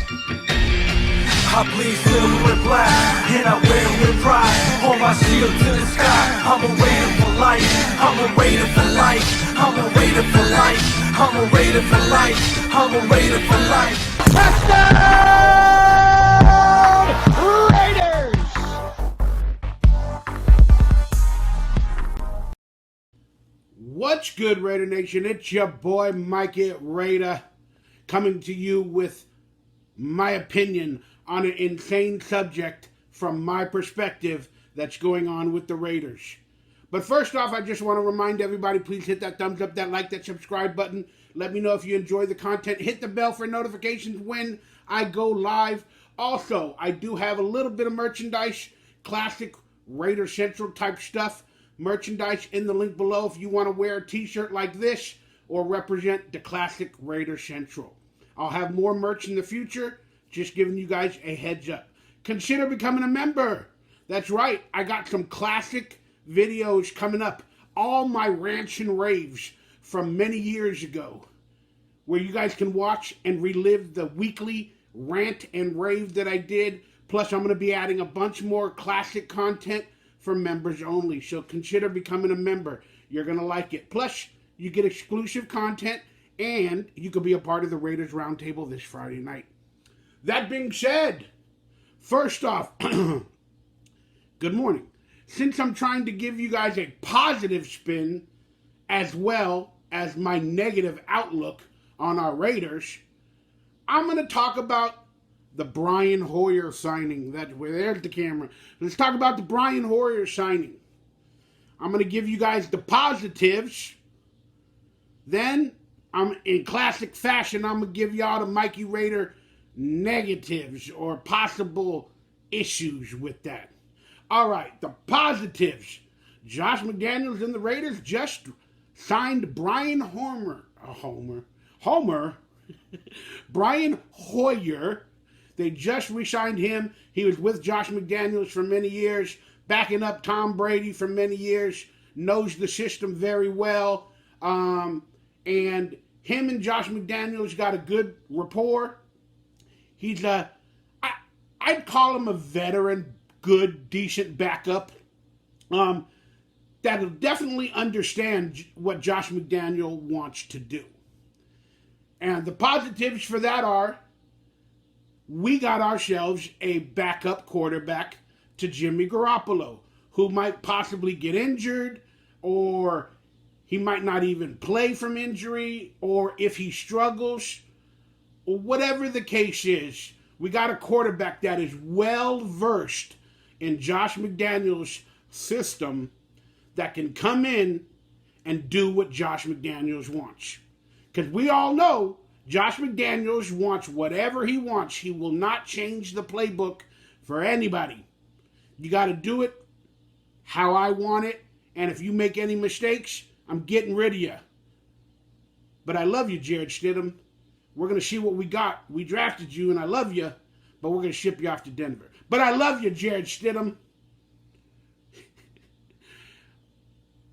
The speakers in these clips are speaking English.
I bleed silver and black, and I wear it with pride. Hold my shield to the sky. I'm a raider for life. I'm a raider for life. I'm a raider for life. I'm a raider for life. I'm a raider for life. Touchdown, Raiders! What's good, Raider Nation? It's your boy Mikey Raider, coming to you with my opinion on an insane subject from my perspective that's going on with the Raiders. But first off, I just want to remind everybody, please hit that thumbs up, that like, that subscribe button. Let me know if you enjoy the content. Hit the bell for notifications when I go live. Also, I do have a little bit of merchandise, classic Raider Central type stuff. Merchandise in the link below if you want to wear a t-shirt like this or represent the classic Raider Central. I'll have more merch in the future, just giving you guys a heads up. Consider becoming a member. That's right, I got some classic videos coming up. All my rants and raves from many years ago, where you guys can watch and relive the weekly rant and rave that I did. Plus, I'm going to be adding a bunch more classic content for members only. So consider becoming a member. You're going to like it. Plus, you get exclusive content, and you could be a part of the Raiders Roundtable this Friday night. That being said, first off, good morning. Since I'm trying to give you guys a positive spin as well as my negative outlook on our Raiders, I'm going to talk about the Brian Hoyer signing. There's the camera. Let's talk about the Brian Hoyer signing. I'm going to give you guys the positives. Then, in classic fashion, I'm going to give y'all the Mikey Raider negatives or possible issues with that. All right, the positives. Josh McDaniels and the Raiders just signed Brian Brian Hoyer. They just re-signed him. He was with Josh McDaniels for many years, backing up Tom Brady for many years, knows the system very well. And him and Josh McDaniels got a good rapport. He's I'd call him a veteran, good, decent backup. That'll definitely understand what Josh McDaniel wants to do. And the positives for that are, we got ourselves a backup quarterback to Jimmy Garoppolo, who might possibly get injured, or he might not even play from injury, or if he struggles, or whatever the case is, we got a quarterback that is well versed in Josh McDaniels' system that can come in and do what Josh McDaniels wants. Because we all know Josh McDaniels wants whatever he wants. He will not change the playbook for anybody. You got to do it how I want it, and if you make any mistakes, I'm getting rid of you. But I love you, Jared Stidham. We're going to see what we got. We drafted you, and I love you, but we're going to ship you off to Denver. But I love you, Jared Stidham.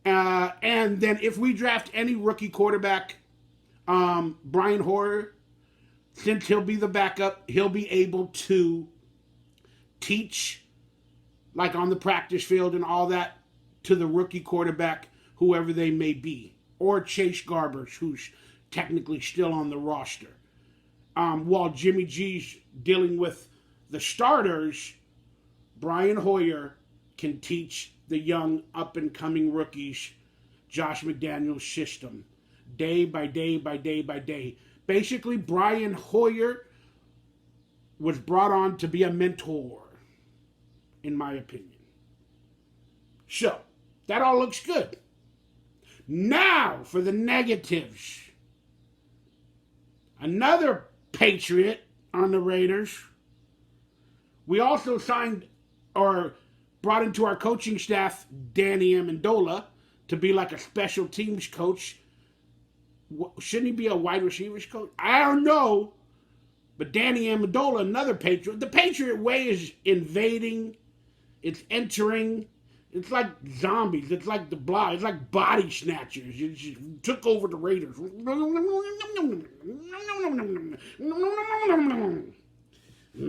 And then if we draft any rookie quarterback, Brian Hoyer, since he'll be the backup, he'll be able to teach, like on the practice field and all that, to the rookie quarterback, whoever they may be, or Chase Garbers, who's technically still on the roster. While Jimmy G's dealing with the starters, Brian Hoyer can teach the young up-and-coming rookies Josh McDaniels' system, day by day by day by day. Basically, Brian Hoyer was brought on to be a mentor, in my opinion. So, that all looks good. Now, for the negatives. Another Patriot on the Raiders. We also signed, or brought into our coaching staff, Danny Amendola, to be like a special teams coach. Shouldn't he be a wide receivers coach? I don't know. But Danny Amendola, another Patriot. The Patriot way is invading. It's entering. It's like zombies. It's like the Blob. It's like body snatchers. It just took over the Raiders.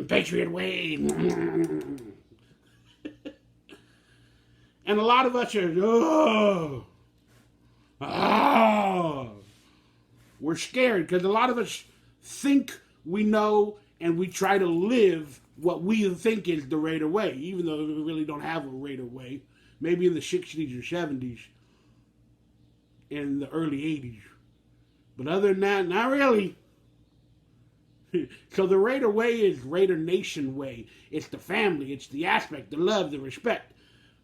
Patriot way. And a lot of us are, we're scared because a lot of us think we know and we try to live what we think is the Raider way, even though we really don't have a Raider way. Maybe in the 60s or 70s, in the early 80s. But other than that, not really. So the Raider way is Raider Nation way. It's the family, it's the aspect, the love, the respect.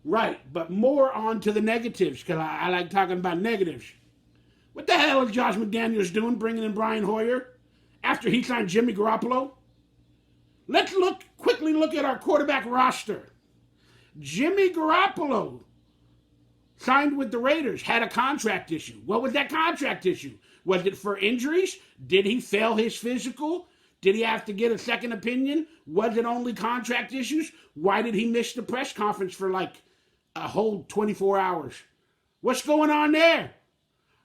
Right, but more on to the negatives, because I like talking about negatives. What the hell is Josh McDaniels doing bringing in Brian Hoyer after he signed Jimmy Garoppolo? Let's quickly look at our quarterback roster. Jimmy Garoppolo signed with the Raiders, had a contract issue. What was that contract issue? Was it for injuries? Did he fail his physical? Did he have to get a second opinion? Was it only contract issues? Why did he miss the press conference for like a whole 24 hours? What's going on there?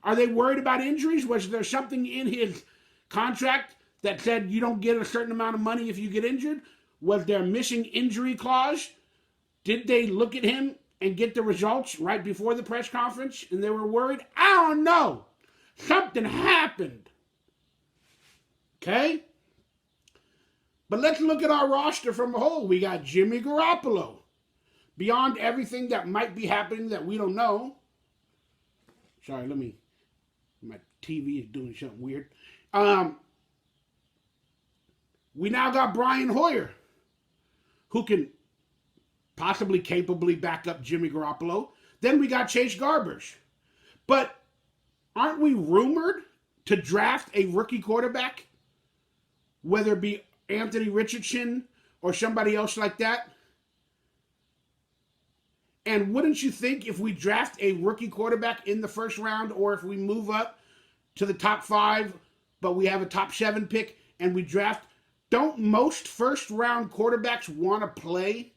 Are they worried about injuries? Was there something in his contract that said you don't get a certain amount of money if you get injured? Was there a missing injury clause? Did they look at him and get the results right before the press conference and they were worried? I don't know. Something happened. Okay? But let's look at our roster from a whole. We got Jimmy Garoppolo. Beyond everything that might be happening that we don't know. Sorry, my TV is doing something weird. We now got Brian Hoyer, who can possibly capably back up Jimmy Garoppolo. Then we got Chase Garbers. But aren't we rumored to draft a rookie quarterback? Whether it be Anthony Richardson or somebody else like that? And wouldn't you think if we draft a rookie quarterback in the first round, or if we move up to the top 5, but we have a top 7 pick and we draft, don't most first round quarterbacks want to play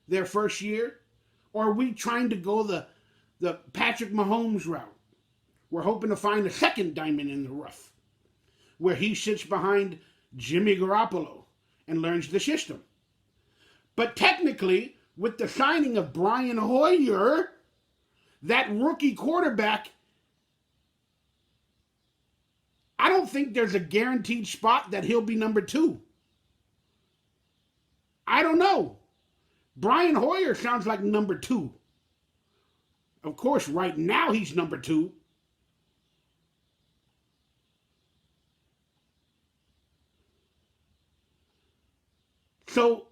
their first year? Or are we trying to go the Patrick Mahomes route? We're hoping to find a second diamond in the rough where he sits behind Jimmy Garoppolo and learns the system. But technically, with the signing of Brian Hoyer, that rookie quarterback, I don't think there's a guaranteed spot that he'll be number 2. I don't know. Brian Hoyer sounds like number 2. Of course, right now he's number 2. So,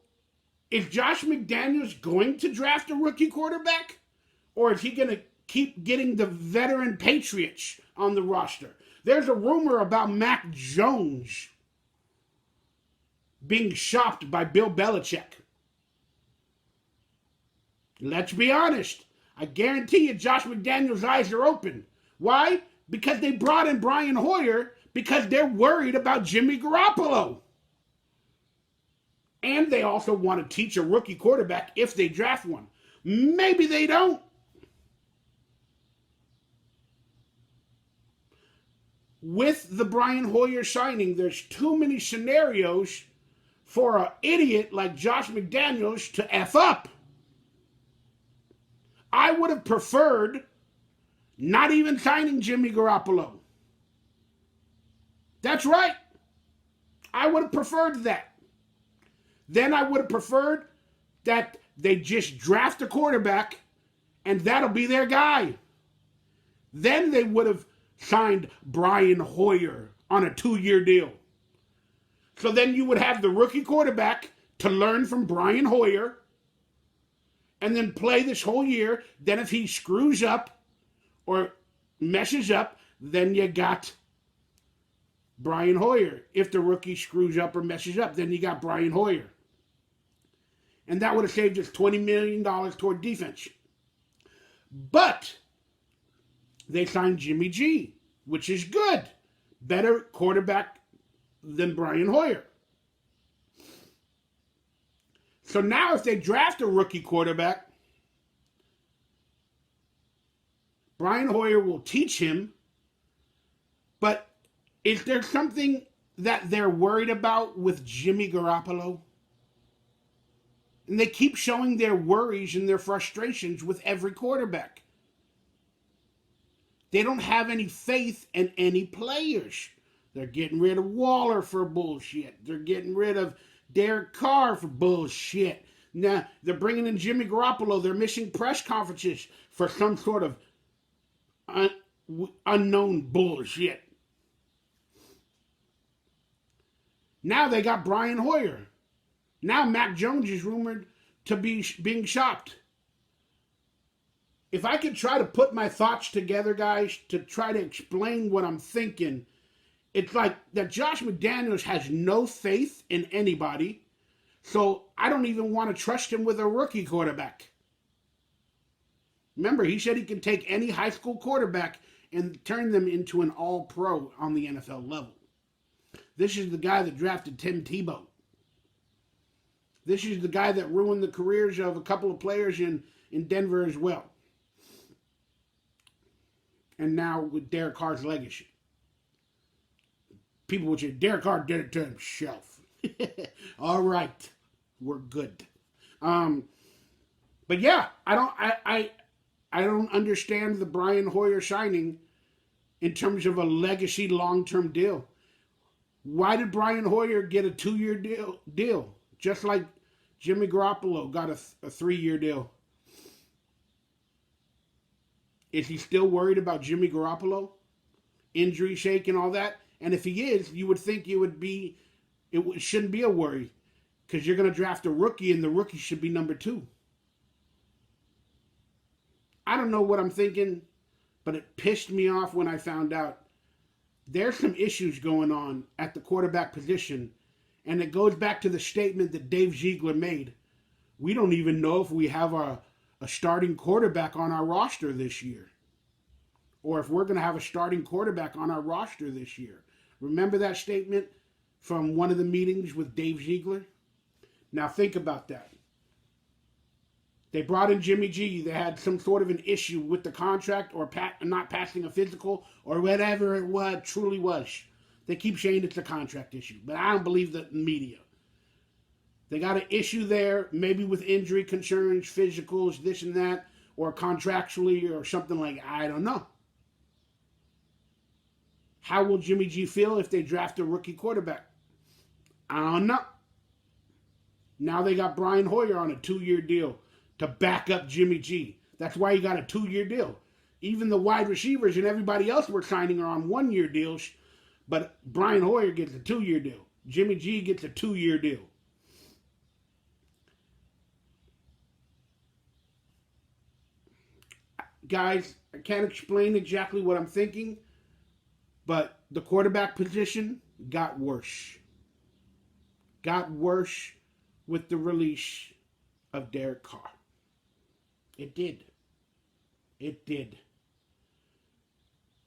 is Josh McDaniels going to draft a rookie quarterback? Or is he going to keep getting the veteran Patriots on the roster? There's a rumor about Mac Jones being shopped by Bill Belichick. Let's be honest. I guarantee you Josh McDaniels' eyes are open. Why? Because they brought in Brian Hoyer because they're worried about Jimmy Garoppolo. And they also want to teach a rookie quarterback if they draft one. Maybe they don't. With the Brian Hoyer signing, there's too many scenarios for an idiot like Josh McDaniels to F up. I would have preferred not even signing Jimmy Garoppolo. That's right. I would have preferred that. Then I would have preferred that they just draft a quarterback and that'll be their guy. Then they would have signed Brian Hoyer on a 2-year deal. So then you would have the rookie quarterback to learn from Brian Hoyer and then play this whole year. Then if he screws up or messes up, then you got Brian Hoyer. If the rookie screws up or messes up, then you got Brian Hoyer. And that would have saved us $20 million toward defense. But they signed Jimmy G, which is good. Better quarterback than Brian Hoyer. So now if they draft a rookie quarterback, Brian Hoyer will teach him. But is there something that they're worried about with Jimmy Garoppolo? And they keep showing their worries and their frustrations with every quarterback. They don't have any faith in any players. They're getting rid of Waller for bullshit. They're getting rid of Derek Carr for bullshit. Now, they're bringing in Jimmy Garoppolo. They're missing press conferences for some sort of unknown bullshit. Now they got Brian Hoyer. Now Mac Jones is rumored to be being shopped. If I could try to put my thoughts together, guys, to try to explain what I'm thinking, it's like that Josh McDaniels has no faith in anybody, so I don't even want to trust him with a rookie quarterback. Remember, he said he can take any high school quarterback and turn them into an all-pro on the NFL level. This is the guy that drafted Tim Tebow. This is the guy that ruined the careers of a couple of players in Denver as well. And now with Derek Carr's legacy. People would say, Derek Carr did it to himself. All right. We're good. But yeah, I don't understand the Brian Hoyer signing in terms of a legacy long-term deal. Why did Brian Hoyer get a 2-year deal? Just like Jimmy Garoppolo got a 3-year deal. Is he still worried about Jimmy Garoppolo? Injury shake and all that? And if he is, you would think it shouldn't be a worry. Because you're going to draft a rookie and the rookie should be number 2. I don't know what I'm thinking, but it pissed me off when I found out there's some issues going on at the quarterback position. And it goes back to the statement that Dave Ziegler made. We don't even know if we have a starting quarterback on our roster this year. Or if we're going to have a starting quarterback on our roster this year. Remember that statement from one of the meetings with Dave Ziegler? Now think about that. They brought in Jimmy G. They had some sort of an issue with the contract or not passing a physical or whatever it truly was. They keep saying it's a contract issue, but I don't believe the media. They got an issue there, maybe with injury concerns, physicals, this and that, or contractually or something like, I don't know. How will Jimmy G feel if they draft a rookie quarterback? I don't know. Now they got Brian Hoyer on a 2-year deal to back up Jimmy G. That's why he got a 2-year deal. Even the wide receivers and everybody else we're signing are on 1-year deals, but Brian Hoyer gets a 2-year deal. Jimmy G gets a 2-year deal. Guys, I can't explain exactly what I'm thinking, but the quarterback position got worse. Got worse with the release of Derek Carr. It did. It did.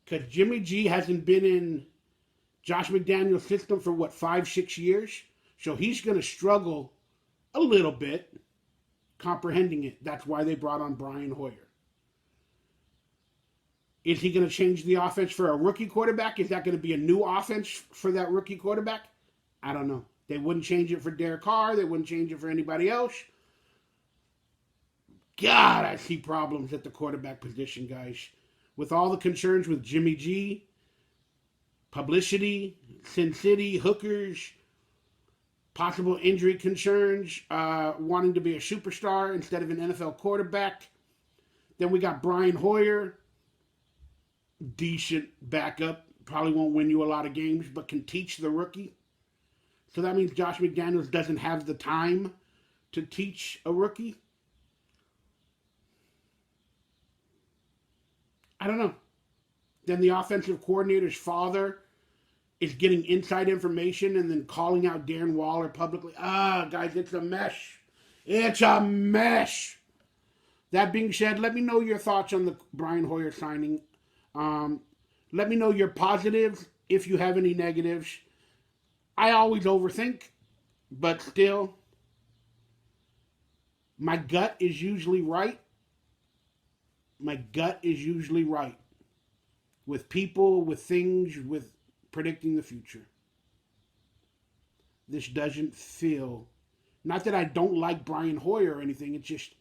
Because Jimmy G hasn't been in Josh McDaniels' system for 5-6 years? So he's going to struggle a little bit comprehending it. That's why they brought on Brian Hoyer. Is he going to change the offense for a rookie quarterback? Is that going to be a new offense for that rookie quarterback? I don't know. They wouldn't change it for Derek Carr. They wouldn't change it for anybody else. God, I see problems at the quarterback position, guys. With all the concerns with Jimmy G, publicity, Sin City, hookers, possible injury concerns, wanting to be a superstar instead of an NFL quarterback. Then we got Brian Hoyer, decent backup, probably won't win you a lot of games, but can teach the rookie. So that means Josh McDaniels doesn't have the time to teach a rookie. I don't know. Then the offensive coordinator's father is getting inside information and then calling out Darren Waller publicly. Guys, it's a mess. It's a mess. That being said, let me know your thoughts on the Brian Hoyer signing. Let me know your positives if you have any negatives. I always overthink, but still, my gut is usually right. My gut is usually right. With people, with things, with predicting the future. This doesn't feel Not that I don't like Brian Hoyer or anything. It's just,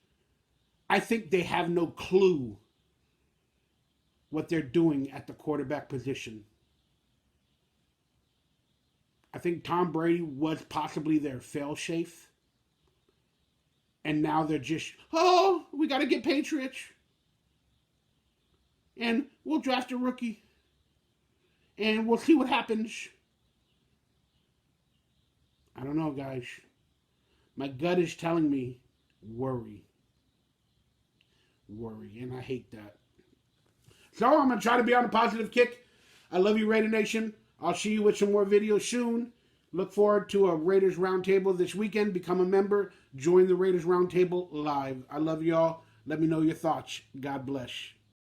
I think they have no clue what they're doing at the quarterback position. I think Tom Brady was possibly their fail-safe. And now they're just, oh, we got to get Patriots. And we'll draft a rookie. And we'll see what happens. I don't know, guys. My gut is telling me worry. Worry. And I hate that. So I'm going to try to be on a positive kick. I love you, Raider Nation. I'll see you with some more videos soon. Look forward to a Raiders Roundtable this weekend. Become a member. Join the Raiders Roundtable live. I love y'all. Let me know your thoughts. God bless.